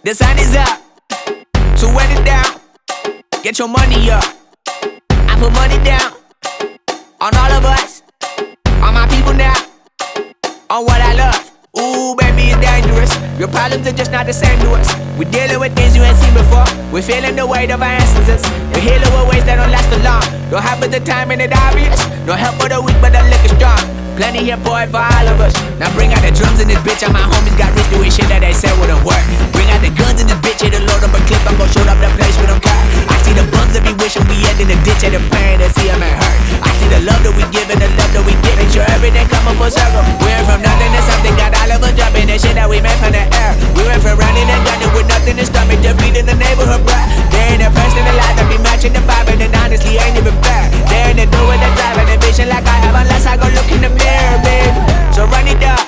The sun is up, so wet it down. Get your money up. I put money down on all of us, on my people now, on what I love. Ooh, baby, it's dangerous. Your problems are just not the same to us. We're dealing with things you ain't seen before. We're feeling the weight of our ancestors. We're healing with ways that don't last too long. Don't happen the time and it obvious. No help for the weak, but the liquor strong. Plenty here, boy, for all of us. Now bring out the drums in this bitch. And my homies got rich doing shit that they said wouldn't work. Bring out the guns in this bitch. Hit a load up a clip. I'm gon' shoot up the place with them cut. I see the bums that be wishing we end in the ditch. And the pain to see them and hurt. I see the love that we give and the love that we get. Make sure everything come up full circle. We went from nothing to something. Got all of us jumping. The shit that we made from the air. We went from running and gunning with nothing to stomach. Just feeding the neighborhood, bruh. They ain't a person alive that be matching the vibe. And honestly ain't even fair. They ain't the do with the drive. And the vision like I have unless I go look in the mirror, baby. So run it up,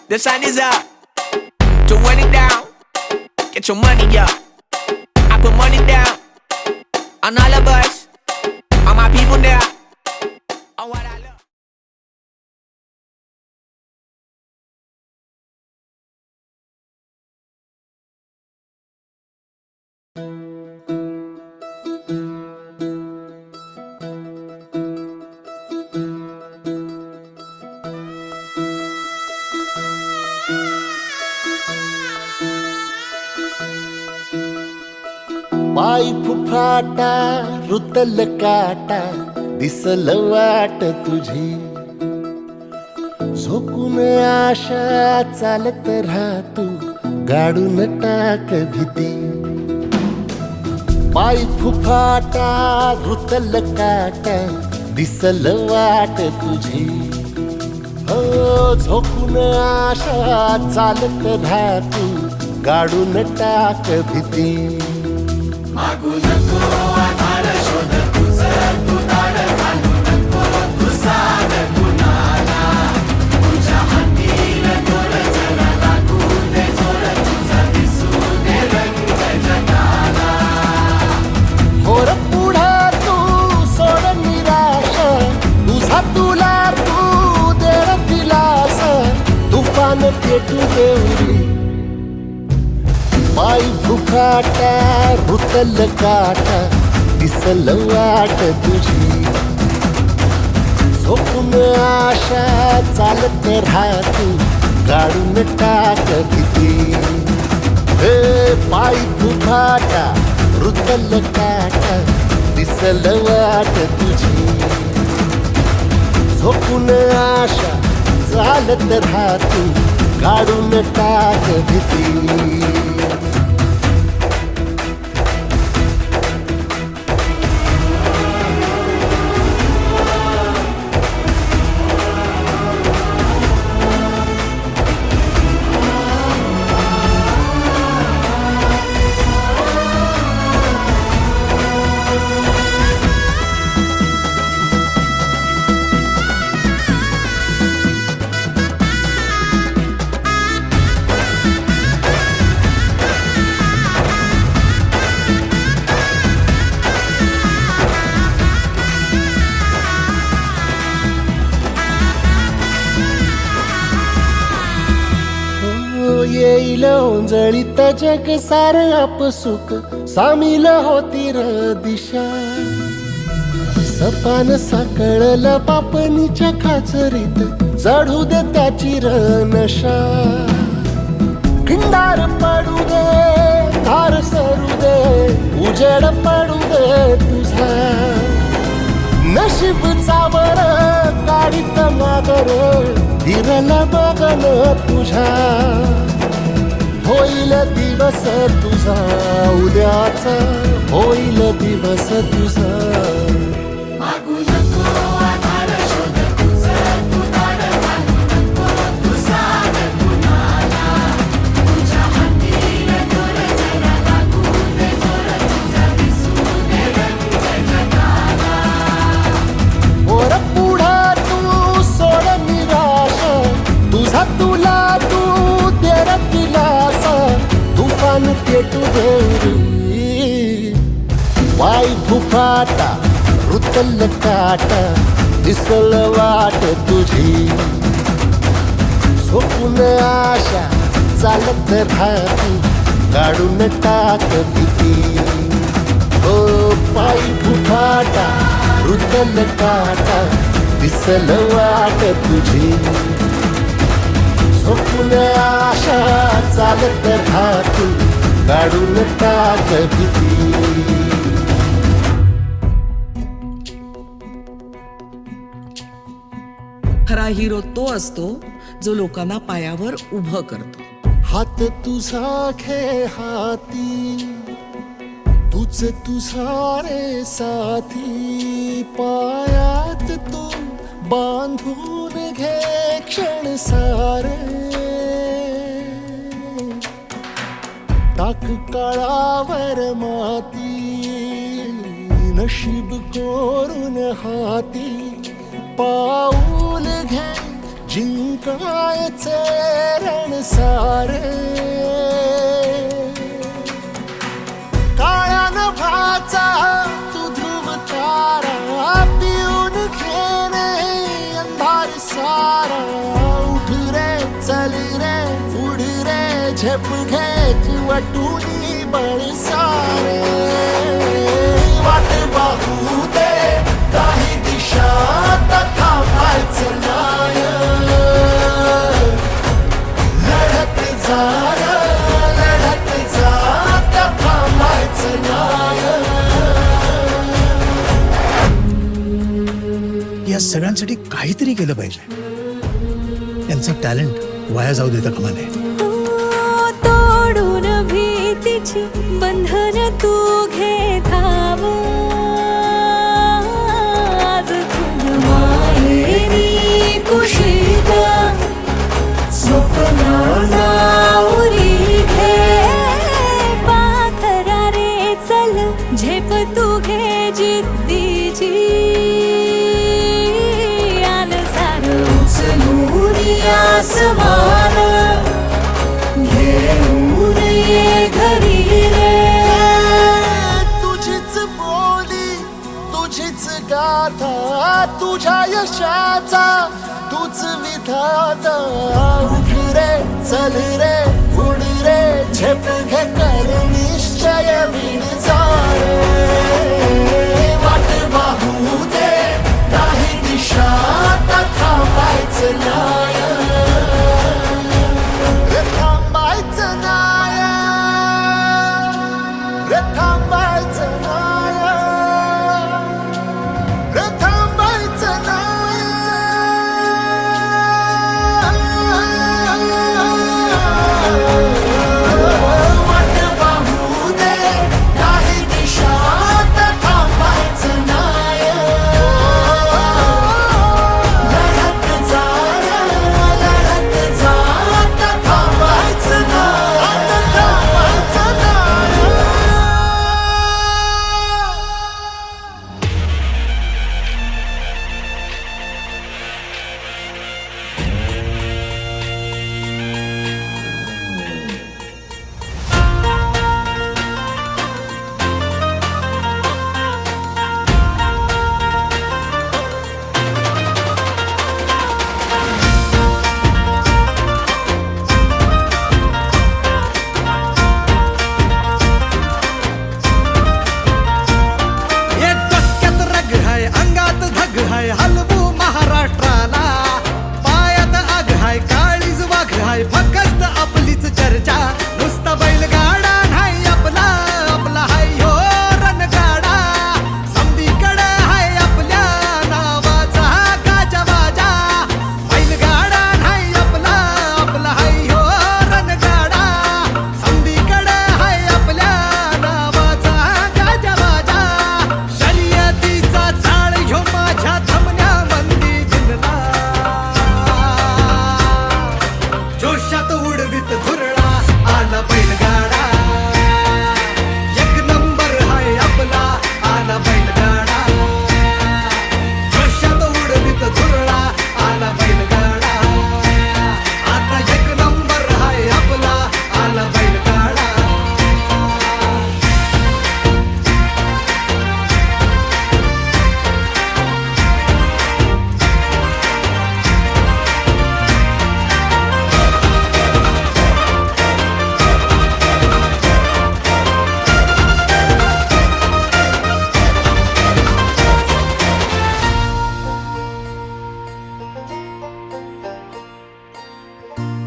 the sun is up, to run it down, get your money up. I put money down, on all of us, on my people now, on what I love. पाय फुफाटा रुतल काटा दिसल वाट तुझी झोकून आशा चालत राहतू गाडून टाक भीती पाय फुफाटा रुतल काटा दिसल वाट तुझी हो झोकून आशा चालत राहतू गाडून टाक भीती मागू नको आधार शोध तुझं तू दाड घालू नको तू साध कुणाला तुझ्या हातीन तोर जरा लागू दे जोर तुझा दिसू दे रंग जगाला होर पुढे तू सोड निराश तुझा तुला तू देर दिलास तुफान पेटू देऊरी पाय फुफाटा रुतल काटा दिसल वाट तुझी झोपून आशा चालत राहतू गाडून टाक भीती हे पाय फुफाटा रुतल काटा दिसल वाट तुझी झोपून आशा चालत राहतू गाडून टाक भीती येईल ओंजळीत जग सार आपसुक सामील होती र दिशा सपान साकळल पापणीच्या खाचरीत चढू दे त्याची र नशा खिंडार पडू दे धार सरू दे उजेड पडू दे तुझा नशीब चावर गाडीत मागर फिरल बघन तुझ्या होईल दिवस तुझा उद्याचा होईल दिवस तुझा मागू नको आधार शोध तुझं तू दाड घालू नको तू साध कुणाला तुझ्या हातीन तोर जरा लागू दे जोर तुझा दिसू दे रंग जगाला वर पुढे तू सोड निराश तुझा तुला तू देर दिलास तुफान पेटू देऊरी पाय फुफाटा रुतल काटा दिसल वाट तुझी झोपून आशा चालत राहतू काढून टाक भीती. ओ पायी फुफाटा रुतल काटा दिसल वाट तुझी. झोपून आशा चालत राहती काढून टाक भीती. खरा हिरो तो असतो जो लोकांना पायावर उभं करतो. हात तुझा घे हाती तूच तुझा रे साथी. पायात तू बांधून घे क्षण सारे. टाक काळावर माती नशीब कोरून हाती. पाऊल घे जिंकायचे रण सारे. काळ्या नभाचा तू ध्रुव तारा पिऊन घेणे अंधार सारा. उठ रे चल रे उड रे झेप घे वटुनी बळ सारे. वाट वाहू दे काही दिशा थांबायचं नाय. लढत जा लढत जा थांबायचं नाय. या सगळ्यांसाठी काहीतरी केलं पाहिजे. त्यांचं टॅलेंट वाया जाऊ देता कामा नये. तोडून भीतीची बंधन तू घे धाव. आज तुझ माहेरी कुशीत स्वप्नाला उरी घे. पाखरा रे चल झेप तू घे जिद्दीची. आन सार उचलून आसमान घेऊन ये घरी रे. तुझीच बोली तुझीच गाथा तुझ्या यशाचा तूच विधाता. उठ रे चल रे उड रे झेप घे कर निश्चय विण जा रे. वाट वाहू दे नाही दिशा थांबायचं नाय. रे थांबायचं नाय. रे थांबायचं नाय. रे थांबायचं नाय.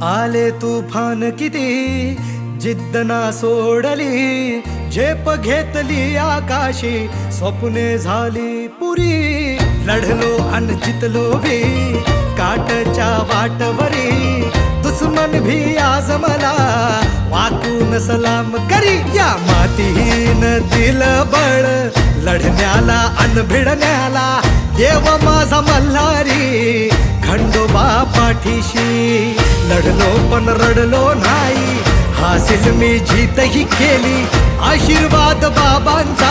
आले तुफान किती जिद्द ना सोडली, झेप घेतली आकाशी, स्वप्ने झाली पुरी. लढलो अन जितलो भी काटच्या वाटवरी, दुश्मन भी आज मला वाकून सलाम करी. या मातीहीन दिल बळ लढण्याला अन भिडण्याला, देव माझा मल्हारी खंडोबा पाठीशी. लढलो पण रडलो नाही, हासिल मी जीतही केली, आशीर्वाद बाबांचा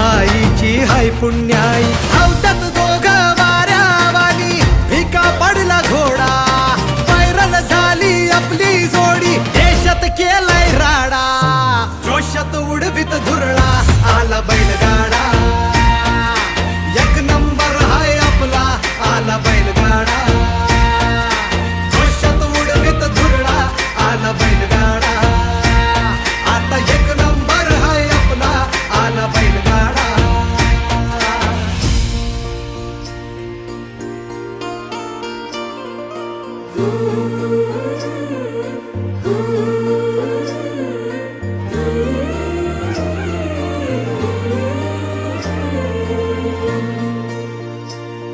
आईची हाय पुण्याई. धावतात दोघं वाऱ्यावानी, भिका पडला घोडा, व्हायरल झाली आपली जोडी, देशात केलाय राडा, जोशात उडवीत धुरळा, आला बैलगाडा, एक नंबर हाय आपला, आला बैलगाडा, जोशात उडवीत धुरळा, आला बैलगाडा, आता एक नंबर हाय आपला, आला बैलगाडा.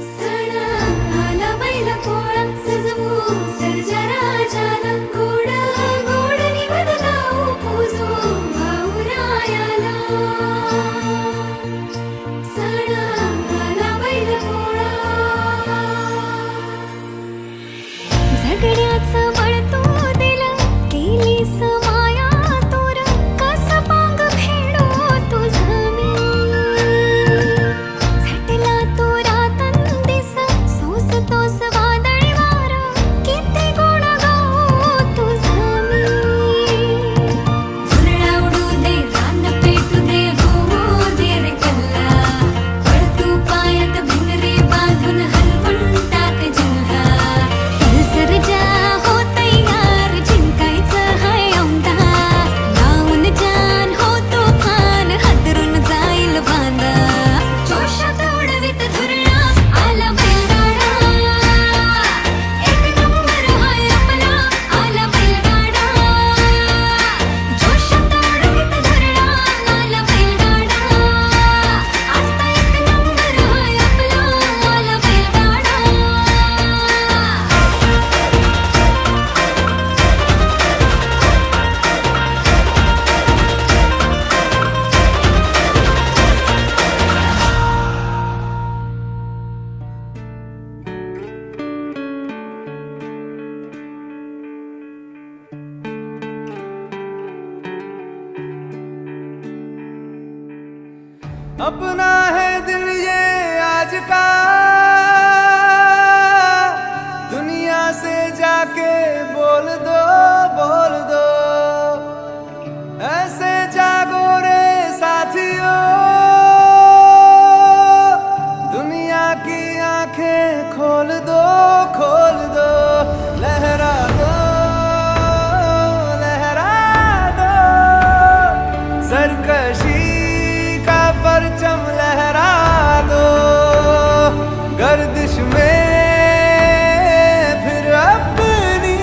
सणा आला बैल पोळा, सजवू सर्जा राजाला, गोड गोड निवद गाऊ, पूजू भाऊरायाला. सणा आला बैल पोळा, झगड्याचं बळ तू दिलं, केलीस माया तोर, कसं पांग फेडू तुझं मी. झटला तो रातंदिस, सोसतोस वादळी वार, किती गोड गाऊ तुझं मी. धुरळा उडू दे, रान पेटू दे, होऊ दे रे कल्ला, पळतू पायात भिंगरी बांधून हलवून टाक जिल्हा. सरजा हो तयार, जिंकायचं हाय औंधा, लावून जान हो तुफान, हादरून जाईल बांधा. जोशात उडवीत धुरळा, आला बैलगाडा, एक नंबर हाय आपला, आला बैलगाडा, जोशात उडवीत धुरळा, आला बैलगाडा, आता एक नंबर हाय आपला, आला बैलगाडा. अपना है दिल ये आज का, दुनिया से जाके बोल दो, बोल दो, ऐसे जागो रे साथियों, दुनिया की आंखें खोल दो, खोल दो, लहरा दो, लहरा दो, सरकशी का परचम लहरा दो, गर्दिश में फिर अपनी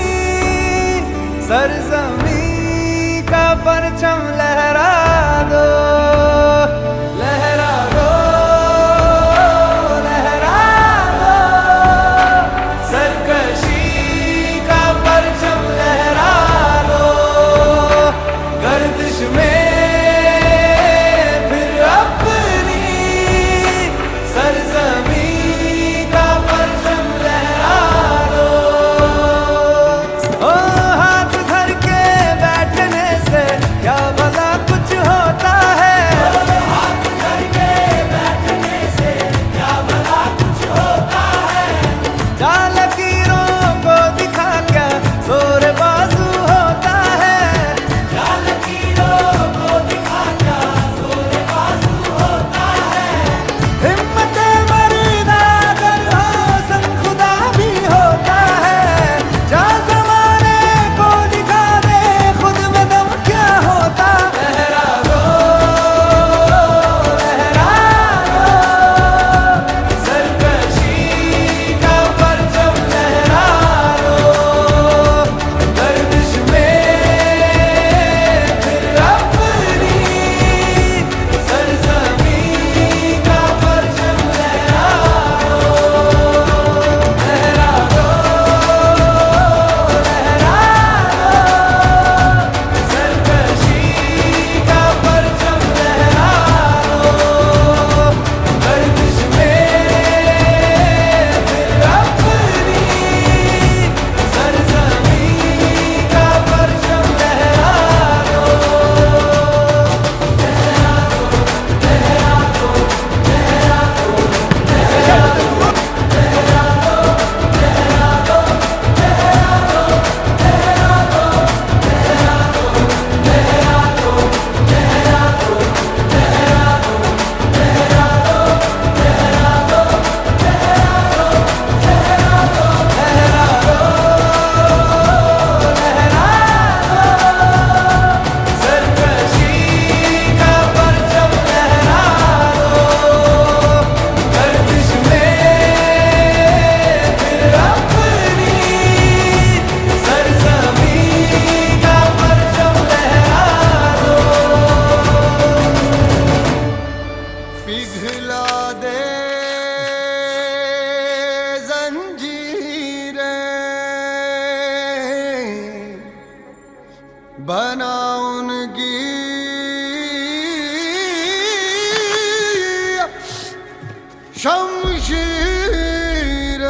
बनाउनगी शमशीर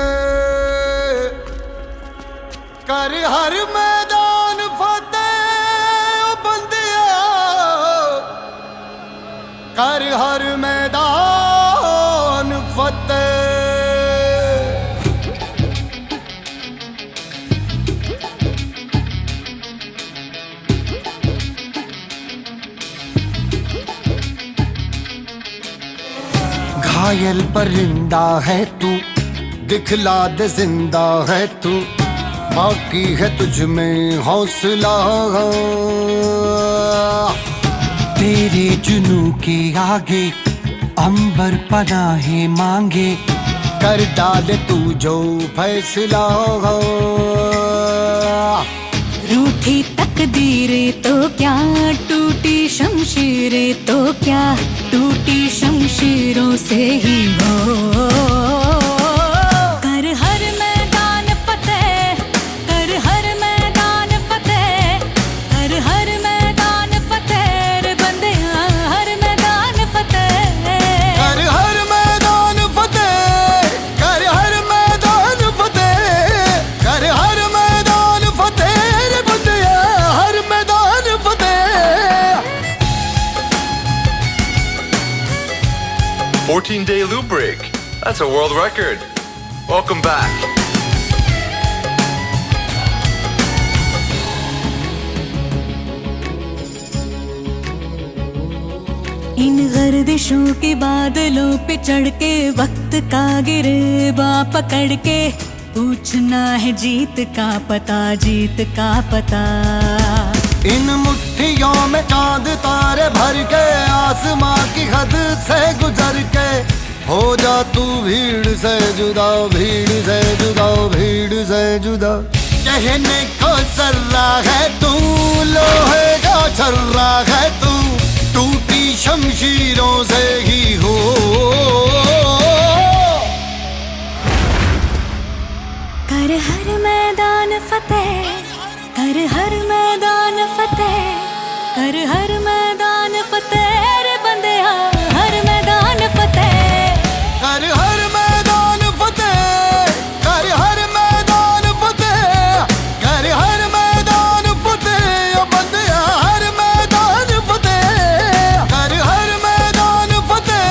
कर हर मैदान फतेह बंदिया कर हर मैदान फतेह घायल परिंदा है तू दिखला दे जिंदा है तू बाकी है तुझ में हौसला तेरे जुनू के आगे अंबर पनाहे मांगे कर डाल तू जो फैसला रूठी तकदीरें तो क्या टूटी शमशीरें तो क्या टूटी शमशीरों से ही हो कर हर मैदान फतेह कर हर मैदान फतेह कर हर मैदान फतेह रे बंदिया हर मैदान फतेह कर हर मैदान फतेह कर हर मैदान फतेह कर हर मैदान फतेह रे बंदिया हर मैदान फतेह 14-day loop break. That's a world record. Welcome back. इन गर्दिशों के बादलों पे चढ़ के वक्त का गिरेबा पकड़ के पूछना है जीत का पता जीत का पता इन मुट्ठियों में चांद तारे भर के आसमां की हद से गुजर के हो जा तू भीड़ से जुदा भीड़ से जुदा भीड़ से जुदा कहने को सर्रा है तू लोहे का छर्रा है तू टूटी शमशीरों से ही हो कर हर मैदान फतेह कर हर मैदान फतेह कर हर मैदान फतेह रे बंदिया हर मैदान फतेह कर हर मैदान फतेह कर हर मैदान फतेह कर हर मैदान फतेह बंदिया हर मैदान फतेह कर हर मैदान फतेह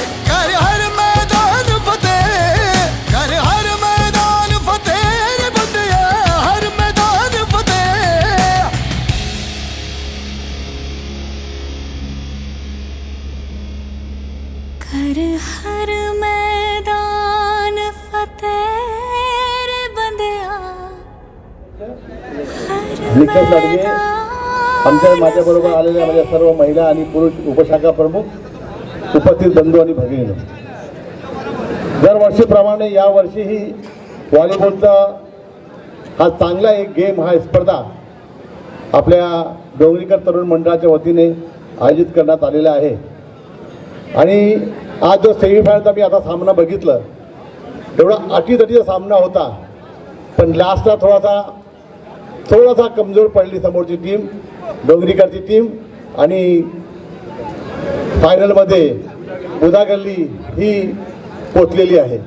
कर हर मैदान फतेह कर हर मैदान फतेह रे बंदिया हर मैदान फतेह कर हर मैदान फतेह रे बंदिया निकष लाडगे आमच्या माझ्याबरोबर आलेल्या माझ्या सर्व महिला आणि पुरुष उपशाखा प्रमुख उपस्थित बंधू आणि भगिनी दरवर्षीप्रमाणे यावर्षीही व्हॉलीबॉलचा हा चांगला एक गेम हा स्पर्धा आपल्या डोंगरीकर तरुण मंडळाच्या वतीने आयोजित करण्यात आलेला आहे आणि आज जो सेमीफायनलचा मी आता सामना बघितलं तेवढा अटीतटीचा सामना होता पण लास्टला थोडासा कमजोर पडली समोरची टीम डोंगरीकरची टीम आणि फायनलमध्ये उदागल्ली ही पोचलेली आहे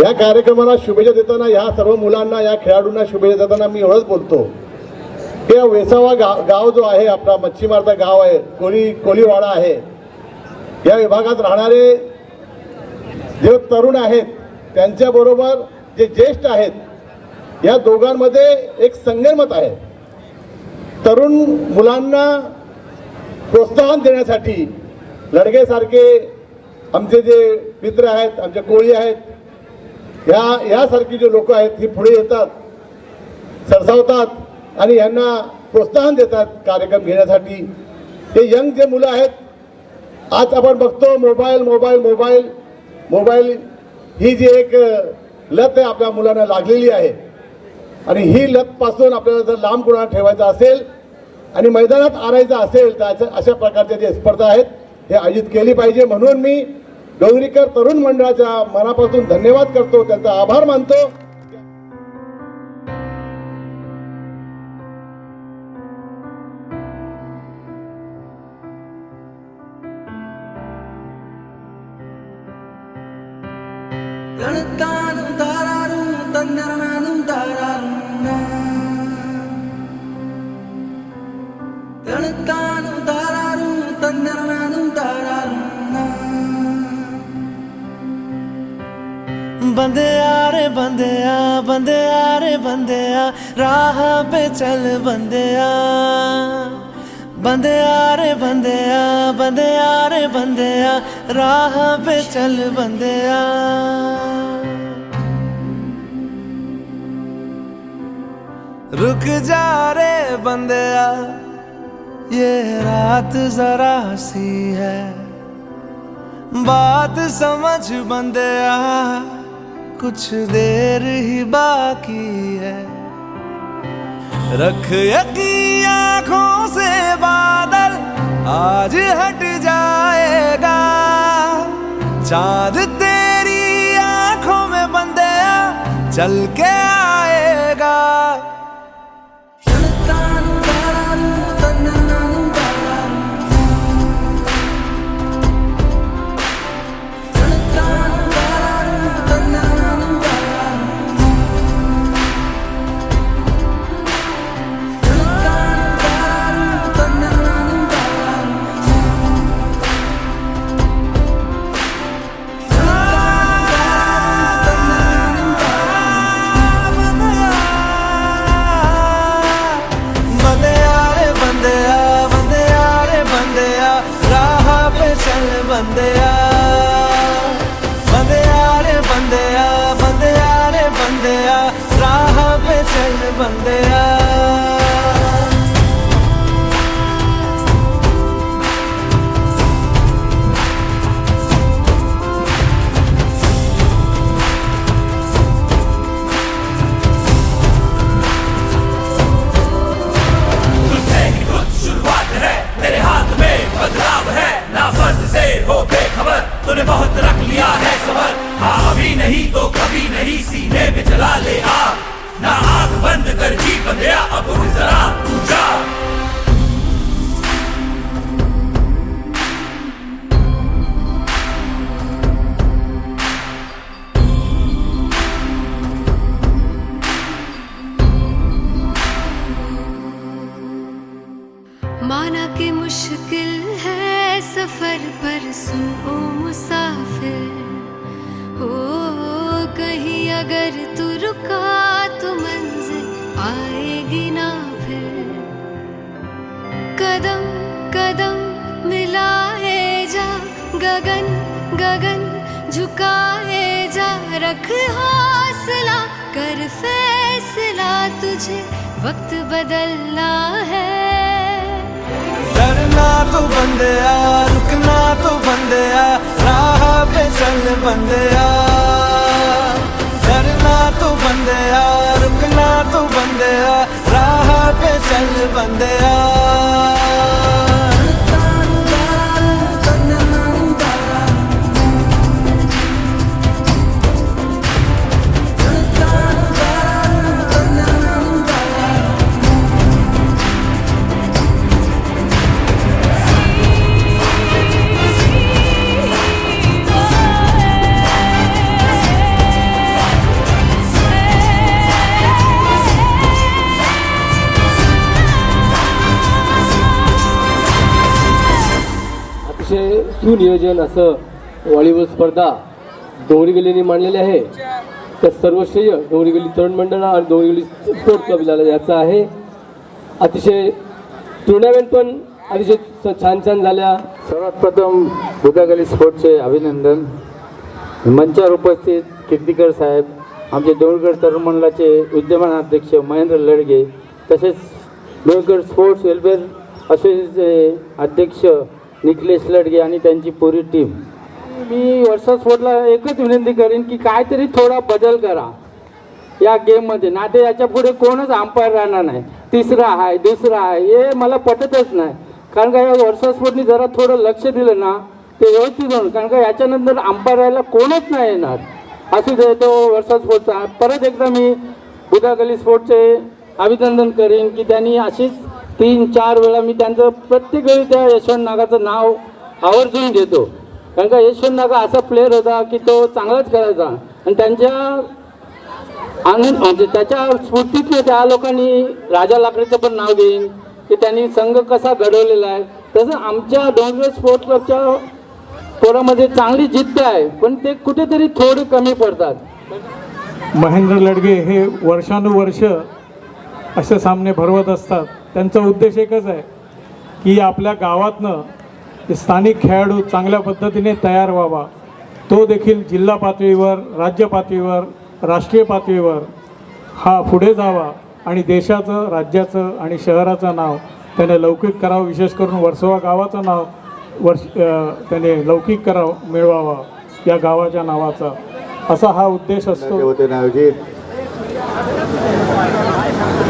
या कार्यक्रमाला शुभेच्छा देताना या सर्व मुलांना या खेळाडूंना शुभेच्छा देताना मी एवढंच बोलतो की वेसावा गाव जो आहे आपला मच्छीमारचा गाव आहे कोलीवाडा आहे या विभागात राहणारे जे तरुण आहेत त्यांच्याबरोबर जे ज्येष्ठ आहेत या दोघांमध्ये एक संगनमत आहे तरुण मुलांना प्रोत्साहन देण्यासाठी लडगेसारखे आमचे जे मित्र आहेत आमचे कोळी आहेत यासारखी जे लोक आहेत ही पुढे येतात सरसावतात आणि यांना प्रोत्साहन देतात कार्यक्रम घेण्यासाठी हे यंग जे मुलं आहेत आज आपण बघतो मोबाईल ही जी एक लत आहे आपल्या मुलांना लागलेली आहे आणि ही लतपासून आपल्याला जर लांब कोणाला ठेवायचं असेल आणि मैदानात आणायचं असेल तर अशा प्रकारच्या जे स्पर्धा आहेत हे आयोजित केली पाहिजे म्हणून मी डोंगरीकर तरुण मंडळाच्या मनापासून धन्यवाद करतो त्यांचा आभार मानतो बंदे रे बंदे राह पे चल बंदे रे बंदे राह पे चल बंदे रुक जा रे बंदे ये रात जरा सी है बात समझ बंदे कुछ देर ही बाकी है रख यकीन आँखों से बादल आज हट जाएगा चाँद तेरी आँखों में बंदे चल के आएगा बंदे राह पे चल बंदे तुझसे ही कुछ शुरुआत है तेरे हाथ में बदलाव है ना फर्ज से हो बेखबर तूने बहुत रख लिया है सबर हाँ अभी नहीं तो कभी नहीं सीने में जला ले आग ना आंख बंद कर जी बंदया अब उठ जरा तू जा माना कि मुश्किल है सफर पर सुन ओ मुसाफिर हो कहीं अगर तू रुका तो मंजिल आएगी ना फिर कदम कदम मिलाए जा गगन गगन झुकाए जा रख हौसला कर फैसला तुझे वक्त बदलना है डरना तो बंदे रुकना तो बंदे राह पे चल बंदे डरना तो बंदे रुकना तो बंदे राह पे चल बंदे सुनियोजन असं व्हॉलीबॉल स्पर्धा डोंगरी गल्लीने मांडलेली आहे त्या सर्व श्रेय डोंगरी गल्ली तरुण मंडळ आणि डोंगरी गल्ली स्पोर्ट्स क्लबला याचं आहे अतिशय टुर्नामेंट पण अतिशय छान झाल्या सर्वात प्रथम बुधागली स्पोर्ट्सचे अभिनंदन मंचावर उपस्थित कीर्तिकर साहेब आमचे डोंगरगड तरुण मंडळाचे विद्यमान अध्यक्ष महेंद्र लडगे तसेच डोंगरगड स्पोर्ट्स वेलफेअर असोसिएशनचे अध्यक्ष निखिलेश लडगे आणि त्यांची पुरी टीम मी वर्षा स्पोर्टला एकच विनंती करेन की काहीतरी थोडा बदल करा या गेममध्ये ना ते याच्या पुढे कोणच अंपायर राहणार नाही तिसरा आहे दुसरा आहे हे मला पटतच नाही कारण का या वर्षा स्पोर्टनी जरा थोडं लक्ष दिलं ना ते व्यवस्थित होणार कारण का याच्यानंतर अंपायर राहायला कोणच नाही येणार असू दे तो वर्षा स्पोर्टचा परत एकदा मी बुधागली स्पोर्टचे अभिनंदन करेन की त्यांनी अशीच 3-4 वेळा मी त्यांचं प्रत्येक वेळी त्या यशवंत नागाचं नाव आवर्जून घेतो कारण का यशवंत नागा असा प्लेअर होता की तो चांगलाच करायचा आणि त्यांच्या आनंद म्हणजे त्याच्या स्फूर्तीत त्या लोकांनी राजा लाकडीचं पण नाव घेईन की त्यांनी संघ कसा घडवलेला आहे. तसं आमच्या डोंगरे स्पोर्ट्स क्लबच्या पोरामध्ये चांगली जिद्द आहे, पण ते कुठेतरी थोडे कमी पडतात. महेंद्र लडगे हे वर्षानुवर्ष असे सामने भरवत असतात. त्यांचा उद्देश एकच आहे की आपल्या गावातनं स्थानिक खेळाडू चांगल्या पद्धतीने तयार व्हावा, तो देखील जिल्हा पातळीवर, राज्य पातळीवर, राष्ट्रीय पातळीवर हा पुढे जावा आणि देशाचं, राज्याचं आणि शहराचं नाव त्याने लौकिक करावं. विशेष करून वर्सोवा गावाचं नाव त्याने लौकिक मिळवावा या गावाच्या नावाचा, असा हा उद्देश असतो. वतीने आयोजित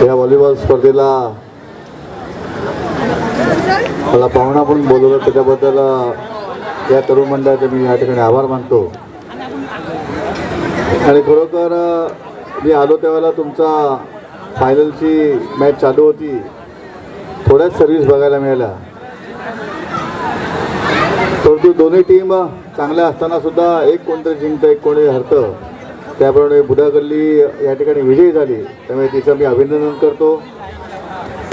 या व्हॉलीबॉल स्पर्धेला मला पाहुणा पण बोलवलं, त्याच्याबद्दल या तरुण मंडळाचे मी या ठिकाणी आभार मानतो. आणि खरोखर मी आलो त्यावेळेला तुमचा फायनलची मॅच चालू होती, थोड्याच सर्व्हिस बघायला मिळाल्या. परंतु दोन्ही टीम चांगल्या असताना सुद्धा एक कोणतरी जिंकतं, एक कोणी हरतं. त्याप्रमाणे बुधागल्ली या ठिकाणी विजयी झाली, त्यामुळे तिचं मी अभिनंदन करतो.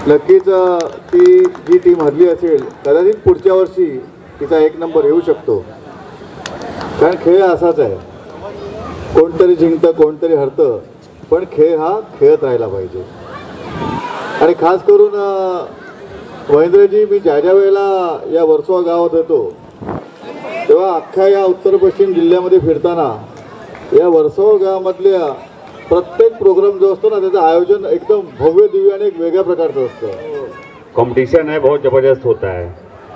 नक्कीच ती जी टीम हरली असेल कदाचित पुढच्या वर्षी तिचा 1 नंबर येऊ शकतो, कारण खेळ असाच आहे, कोणतरी जिंकतं कोणतरी हरतं, पण खेळ हा खेळत राहिला पाहिजे. आणि खास करून महेंद्रजी, मी ज्या ज्या वेळेला या वर्सोवा गावात होतो तेव्हा अख्ख्या या उत्तर पश्चिम जिल्ह्यामध्ये फिरताना या वर्सोवा गावामधल्या प्रत्येक प्रोग्राम जो असतो ना त्याचं आयोजन एकदम भव्य दिव्य आणि एक वेगळ्या प्रकारचं असतं. कंपटीशन है, बहुत ज़बरदस्त होता है.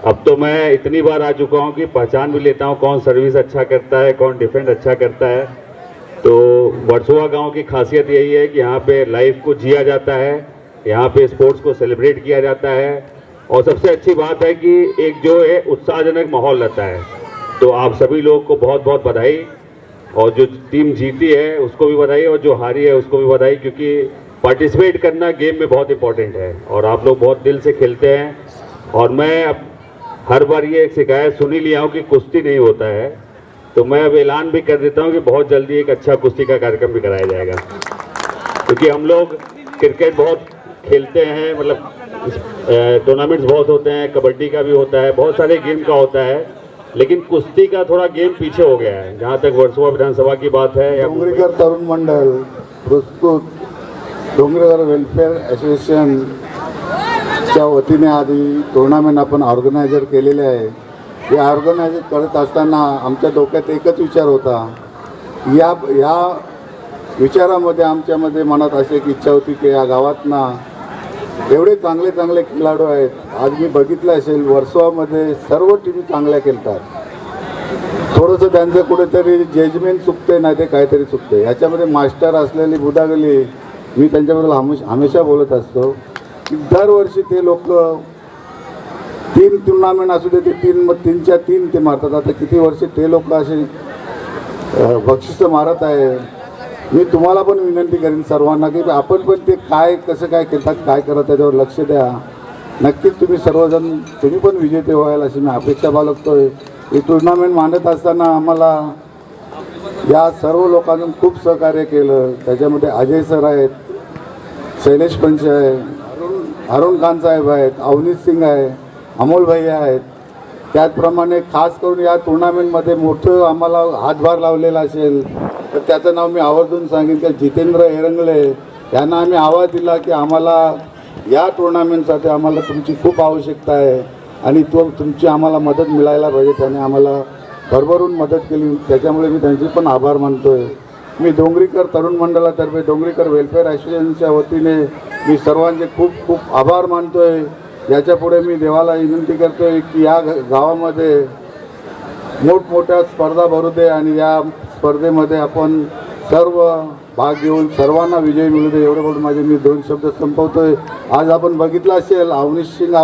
अब तो मैं इतनी बार आ चुका हूँ कि पहचान भी लेता हूँ कौन सर्विस अच्छा करता है, कौन डिफेंस अच्छा करता है. तो वर्सोवा गांव की खासियत यही है कि यहाँ पे लाइफ को जिया जाता है, यहाँ पे स्पोर्ट्स को सेलिब्रेट किया जाता है, और सबसे अच्छी बात है कि एक जो है उत्साहजनक माहौल रहता है. तो आप सभी लोगों को बहुत बहुत बधाई, और जो टीम जीती है उसको भी बधाई, और जो हारी है उसको भी बधाई, क्योंकि पार्टिसिपेट करना गेम में बहुत इंपॉर्टेंट है और आप लोग बहुत दिल से खेलते हैं. और मैं अब हर बार ये एक शिकायत सुनी लिया हूँ कि कुश्ती नहीं होता है, तो मैं अब ऐलान भी कर देता हूँ कि बहुत जल्दी एक अच्छा कुश्ती का कार्यक्रम भी कराया जाएगा, क्योंकि हम लोग क्रिकेट बहुत खेलते हैं, मतलब टूर्नामेंट्स बहुत होते हैं, कबड्डी का भी होता है, बहुत सारे गेम का होता है, लेकिन कुश्ती का थोड़ा गेम पीछे हो गया है. जहाँ तक वर्सोवा विधानसभा की बात है या डोंगरीकर तरुण मंडळ प्रस्तुत डोंगरीकर वेलफेअर असोसिएशनच्या वतीने आधी टुर्नामेंट आपण ऑर्गनायझर केलेले आहे. हे ऑर्गनायझर करत असताना आमच्या डोक्यात एकच विचार होता, या विचारामध्ये आमच्यामध्ये मनात अशी एक इच्छा होती की या गावातना एवढे चांगले चांगले खेळाडू आहेत. आज मी बघितलं असेल वर्सोवामध्ये सर्व टीमी चांगल्या खेळतात, थोडंसं त्यांचं कुठेतरी जजमेंट चुकते, नाही ते काहीतरी चुकते. याच्यामध्ये मास्टर असलेली बुधागली, मी त्यांच्याबद्दल हमेशा बोलत असतो की दरवर्षी ते लोक 3 टुर्नामेंट असू दे, ते 3च्या 3 ते मारतात. आता किती वर्ष ते लोक असे बक्षिसं मारत आहे. मी तुम्हाला पण विनंती करेन सर्वांना की आपण पण ते काय कसं काय खेळतात, काय करत त्याच्यावर लक्ष द्या. नक्कीच तुम्ही सर्वजण तुम्ही पण विजेते व्हाल अशी मी अपेक्षा बाळगतोय. ही टुर्नामेंट मांडत असताना आम्हाला या सर्व लोकांनी खूप सहकार्य केलं. त्याच्यामध्ये अजय सर आहेत, शैलेश पंच आहे, अरुण खान साहेब आहेत, अवनीत सिंग आहे, अमोल भैया आहेत. त्याचप्रमाणे खास करून या टुर्नामेंटमध्ये मोठं आम्हाला हातभार लावलेला असेल तर त्याचं नाव मी आवर्जून सांगेन की जितेंद्र एरंगले यांना आम्ही आवाज दिला की आम्हाला या टुर्नामेंटसाठी आम्हाला तुमची खूप आवश्यकता आहे आणि तुमची आम्हाला मदत मिळायला पाहिजे. त्याने आम्हाला भरभरून मदत केली, त्याच्यामुळे मी त्यांचे पण आभार मानतोय. मी डोंगरीकर तरुण मंडळातर्फे डोंगरीकर वेलफेअर असोसिएशनच्या वतीने मी सर्वांचे खूप खूप आभार मानतोय. याच्यापुढे मी देवाला विनंती करतोय की या गावामध्ये मोठमोठ्या स्पर्धा भरू दे आणि या स्पर्धेमध्ये आपण सर्व भाग घेऊन सर्वांना विजय मिळू दे. एवढं बोलून माझे मी 2 शब्द संपवतोय. आज आपण बघितलं असेल अवनीश सिंग,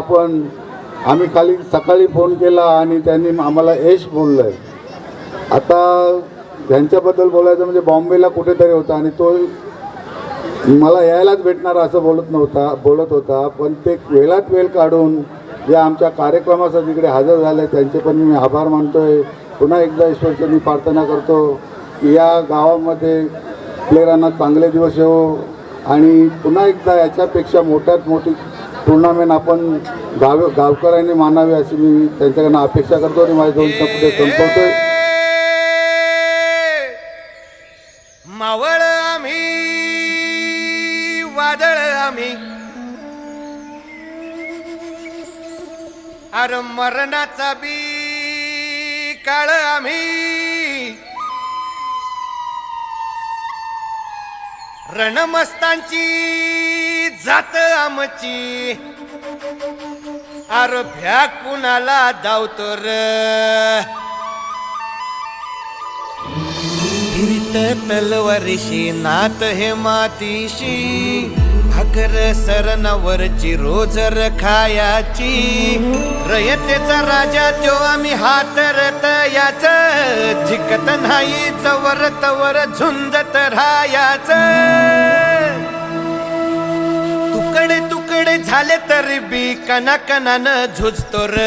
आम्ही खाली सकाळी फोन केला आणि त्यांनी आम्हाला यश बोललं आहे. आता त्यांच्याबद्दल बोलायचं म्हणजे बॉम्बेला कुठेतरी होता आणि तो मला यायलाच भेटणार असं बोलत होता, पण ते वेळात वेळ काढून या आमच्या कार्यक्रमासाठी इकडे हजर झाले, त्यांचे पण मी आभार मानतोय. पुन्हा एकदा ईश्वरचं मी प्रार्थना करतो की या गावामध्ये प्लेयरांना चांगले दिवस येवो आणि पुन्हा एकदा याच्यापेक्षा मोठ्यात मोठी टुर्नामेंट आपण गावकऱ्यांनी मानावी अशी मी त्यांच्याकडनं अपेक्षा करतो आणि माझ्या 2 शब्द संपवतोय. मावळ आम्ही वादळ आम्ही अरे मरणाचा बी काळ आम्ही रणमस्तांची जात आमची अरे भ्या कुणाला धावतो र फिरत तलवारीशी नात हे मातीशी भाकर सरणावरची रोजर खायाची रयतेचा राजा त्यो आम्ही हातरत याच जिकत नाही चवर तवर झुंजत राहायाच तुकडे तुकडे झाले तरी बी कणाकणानं झुजतो र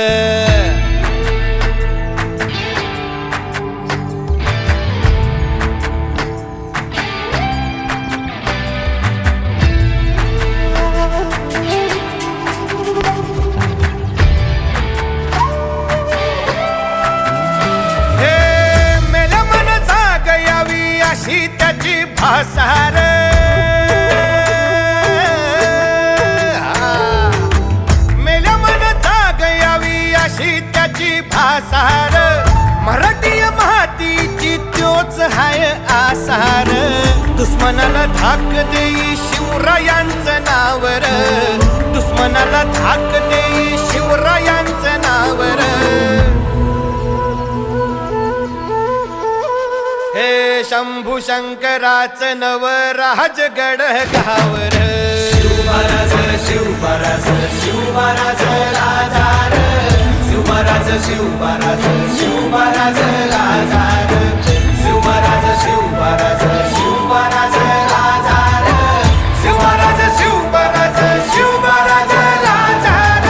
त्याची भासार मेल्या मन जाग यावी अशी त्याची भासार मराठी मातीची त्योच हाय आसार दुश्मनाला धाक देई शिवरायांचं नावर दुश्मनाला धाक देई शिवरायांचं नावर हे शंभू शंकराचं नव राजगड गावर शिवबाराज शिवबाराज शिवबाराज राजार शिवबाराज शिवबाराज शिवबाराज राजार शिवबाराज शिवबाराज शिवबाराज राजार शिवबाराज शिवबाराज शिवबाराज राजार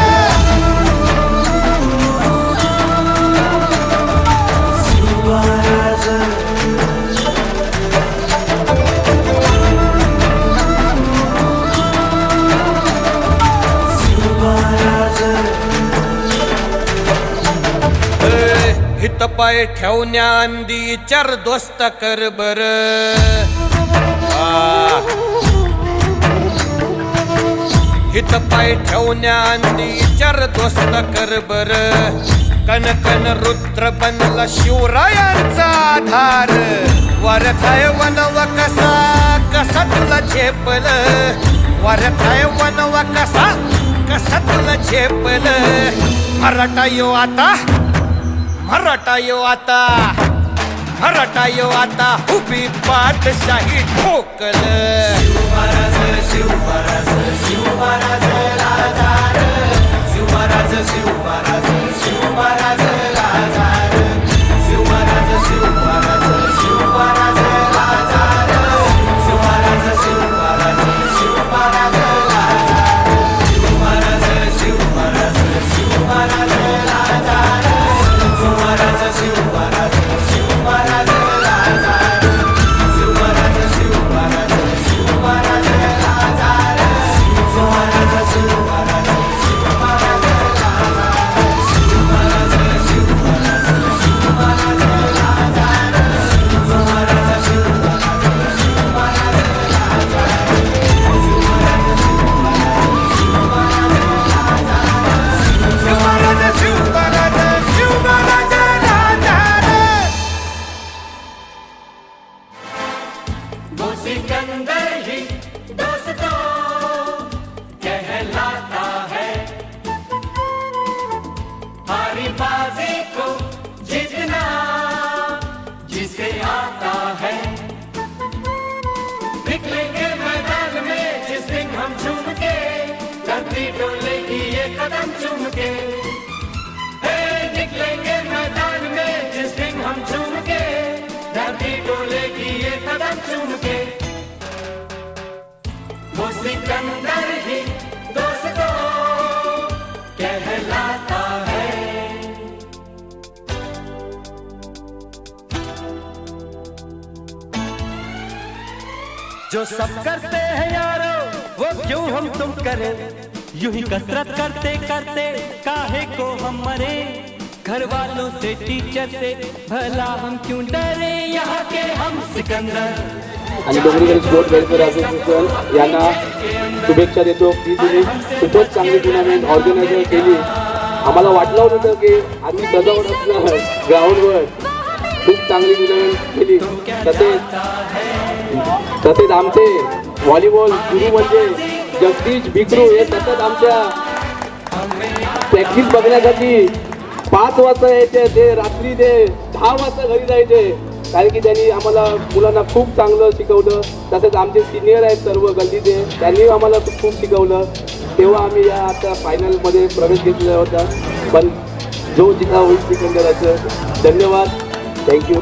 शिवबाराज हित पाय ठेवण्या अंदी चार दोस्त कर बर हित पाय ठेवण्या अंदी चार दोस्त कर बर कन कन रुद्र बनला शिवरायांचा आधार वरथाय वनव कसा कसा तुला झेपल वरथाय वनव कसा कसा तुला झेपल मराठा यो आता मराठा यो आता मराठा यो आता उभी पाठशाही ठोकल शिवबाराज शिवबाराज शिवबाराज राजार शिवबाराज शिवबाराज शिवबाराज राजार शिवबाराज शिवबाराज शिवबाराज राजार शिवबाराज शिवबाराज शिवबाराज राजार शिवबाराज शिवबाराज शिवबाराज राजार शिवबाराज शिवबाराज शिवबाराज राजार शिवबाराज शिवबाराज शिवबाराज राजार शिवबाराज शिवबाराज शिवबाराज राजार शिवबाराज शिवबाराज शिवबाराज राजार शिवबाराज शिवबाराज शिवबाराज राजार शिवबाराज शिवबाराज शिवबाराज राजार वो सिकंदर ही दोस्तों कहलाता है हारी बाजी को जीतना जिसे आता है निकलेंगे मैदान में जिस दिन हम झूम के धरती डोलेगी ये कदम चूम के हे निकलेंगे मैदान में जिस दिन हम झूम के धरती डोलेगी ये कदम चूम के वो सिकंदर ही दोस्तों कहलाता है जो सब करते हैं यारो वो क्यों हम तुम करें, यूं ही कसरत करते करते काहे को हम मरे, घर वालों से टीचर से भला हम क्यों डरे, यहाँ के हम सिकंदर. आणि डोंगरीगली स्पोर्ट्स वेलफेअर असोसिएशन यांना शुभेच्छा देतो की तुम्ही खूपच चांगली टुर्नामेंट ऑर्गनायझर केली. आम्हाला वाटलं होतं की आम्ही सजावट असणार ग्राउंडवर खूप चांगली टुर्नामेंट केली. तसेच आमचे व्हॉलीबॉल गुरु म्हणजे जगदीश भिकरू हे सतत आमच्या प्रॅक्टिस बघण्यासाठी 5 वाजता यायचे, ते रात्री ते 10 वाजता घरी जायचे, कारण की त्यांनी आम्हाला मुलांना खूप चांगलं शिकवलं. तसेच आमचे सिनियर आहेत सर्व गल्लीचे, त्यांनी आम्हाला खूप शिकवलं. तेव्हा आम्ही या आता फायनलमध्ये प्रवेश घेतलेला होता. पण जो जिंकला होईल सिकंदराचं. धन्यवाद. थँक्यू.